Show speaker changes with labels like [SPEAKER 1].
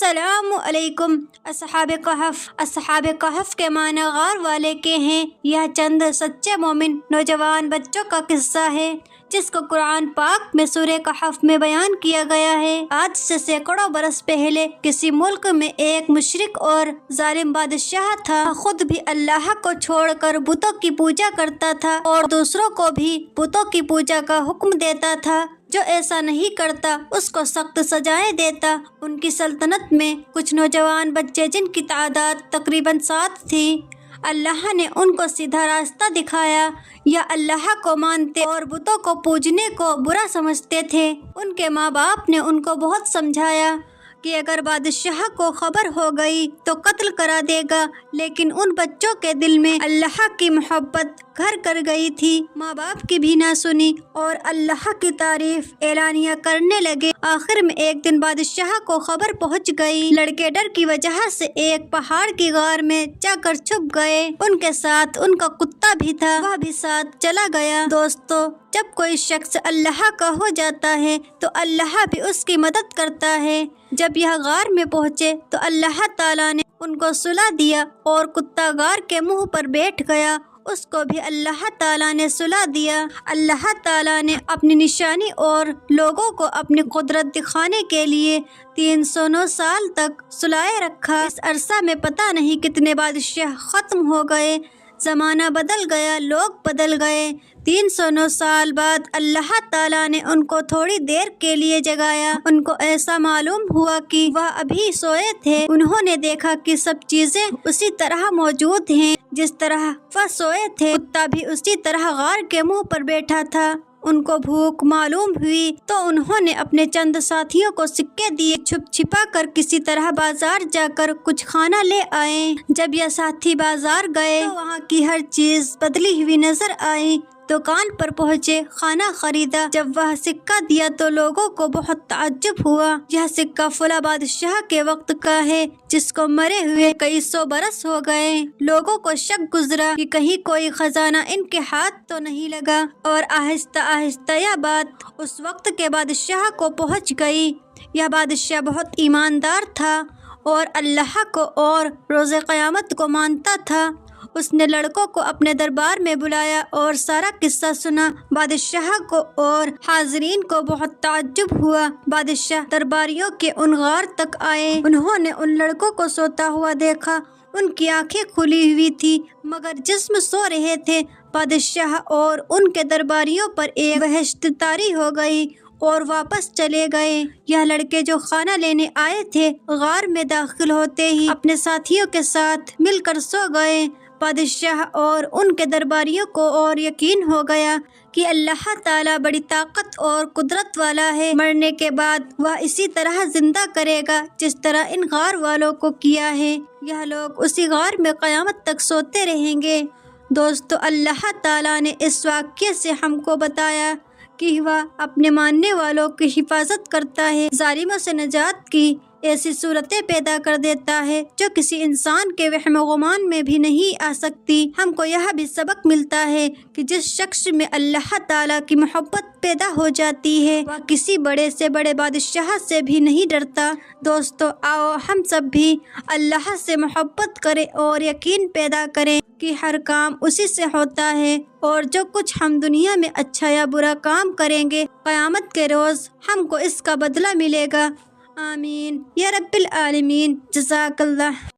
[SPEAKER 1] السلام علیکم۔ اصحاب کہف کے معنی غار والے کے ہیں۔ یہ چند سچے مومن نوجوان بچوں کا قصہ ہے جس کو قرآن پاک میں سورہ کہف میں بیان کیا گیا ہے۔ آج سے سینکڑوں برس پہلے کسی ملک میں ایک مشرک اور ظالم بادشاہ تھا۔ خود بھی اللہ کو چھوڑ کر بتوں کی پوجا کرتا تھا اور دوسروں کو بھی بتوں کی پوجا کا حکم دیتا تھا۔ جو ایسا نہیں کرتا اس کو سخت سزائیں دیتا۔ ان کی سلطنت میں کچھ نوجوان بچے جن کی تعداد تقریباً 7 تھی۔ اللہ نے ان کو سیدھا راستہ دکھایا۔ یہ اللہ کو مانتے اور بتوں کو پوجنے کو برا سمجھتے تھے۔ ان کے ماں باپ نے ان کو بہت سمجھایا کہ اگر بادشاہ کو خبر ہو گئی تو قتل کرا دے گا، لیکن ان بچوں کے دل میں اللہ کی محبت گھر کر گئی تھی۔ ماں باپ کی بھی نہ سنی اور اللہ کی تعریف اعلانیہ کرنے لگے۔ آخر میں ایک دن بادشاہ کو خبر پہنچ گئی۔ لڑکے ڈر کی وجہ سے ایک پہاڑ کی غار میں جا کر چھپ گئے۔ ان کے ساتھ ان کا کتا بھی تھا، وہ بھی ساتھ چلا گیا۔ دوستو، جب کوئی شخص اللہ کا ہو جاتا ہے تو اللہ بھی اس کی مدد کرتا ہے۔ جب یہ غار میں پہنچے تو اللہ تعالیٰ نے ان کو سلا دیا اور کتا غار کے منہ پر بیٹھ گیا۔ اس کو بھی اللہ تعالیٰ نے سلا دیا۔ اللہ تعالیٰ نے اپنی نشانی اور لوگوں کو اپنی قدرت دکھانے کے لیے 309 سال تک سلائے رکھا۔ اس عرصہ میں پتہ نہیں کتنے بادشاہ ختم ہو گئے، زمانہ بدل گیا، لوگ بدل گئے۔ 309 سال بعد اللہ تعالیٰ نے ان کو تھوڑی دیر کے لیے جگایا۔ ان کو ایسا معلوم ہوا کہ وہ ابھی سوئے تھے۔ انہوں نے دیکھا کہ سب چیزیں اسی طرح موجود ہیں جس طرح وہ سوئے تھے۔ کتا بھی اسی طرح غار کے منہ پر بیٹھا تھا۔ ان کو بھوک معلوم ہوئی تو انہوں نے اپنے چند ساتھیوں کو سکے دیے، چھپ چھپا کر کسی طرح بازار جا کر کچھ کھانا لے آئے۔ جب یہ ساتھی بازار گئے تو وہاں کی ہر چیز بدلی ہوئی نظر آئی۔ دکان پر پہنچے، کھانا خریدا۔ جب وہ سکہ دیا تو لوگوں کو بہت تعجب ہوا۔ یہ سکہ فلاں بادشاہ کے وقت کا ہے جس کو مرے ہوئے کئی 100 برس ہو گئے۔ لوگوں کو شک گزرا کہ کہیں کوئی خزانہ ان کے ہاتھ تو نہیں لگا، اور آہستہ آہستہ یہ بات اس وقت کے بادشاہ کو پہنچ گئی۔ یہ بادشاہ بہت ایماندار تھا اور اللہ کو اور روز قیامت کو مانتا تھا۔ اس نے لڑکوں کو اپنے دربار میں بلایا اور سارا قصہ سنا۔ بادشاہ کو اور حاضرین کو بہت تعجب ہوا۔ بادشاہ درباریوں کے ان غار تک آئے۔ انہوں نے ان لڑکوں کو سوتا ہوا دیکھا۔ ان کی آنکھیں کھلی ہوئی تھی مگر جسم سو رہے تھے۔ بادشاہ اور ان کے درباریوں پر ایک وحشت طاری ہو گئی اور واپس چلے گئے۔ یہ لڑکے جو کھانا لینے آئے تھے غار میں داخل ہوتے ہی اپنے ساتھیوں کے ساتھ مل کر سو گئے۔ بادشاہ اور ان کے درباریوں کو اور یقین ہو گیا کہ اللہ تعالیٰ بڑی طاقت اور قدرت والا ہے۔ مرنے کے بعد وہ اسی طرح زندہ کرے گا جس طرح ان غار والوں کو کیا ہے۔ یہ لوگ اسی غار میں قیامت تک سوتے رہیں گے۔ دوستو، اللہ تعالیٰ نے اس واقعے سے ہم کو بتایا کہ وہ اپنے ماننے والوں کی حفاظت کرتا ہے، ظالموں سے نجات کی ایسی صورتیں پیدا کر دیتا ہے جو کسی انسان کے وہم و گمان میں بھی نہیں آ سکتی۔ ہم کو یہ بھی سبق ملتا ہے کہ جس شخص میں اللہ تعالیٰ کی محبت پیدا ہو جاتی ہے وہ کسی بڑے سے بڑے بادشاہ سے بھی نہیں ڈرتا۔ دوستو، آؤ ہم سب بھی اللہ سے محبت کریں اور یقین پیدا کریں کہ ہر کام اسی سے ہوتا ہے، اور جو کچھ ہم دنیا میں اچھا یا برا کام کریں گے قیامت کے روز ہم کو اس کا بدلہ ملے گا۔ آمین یا رب العالمین۔ جزاک اللہ۔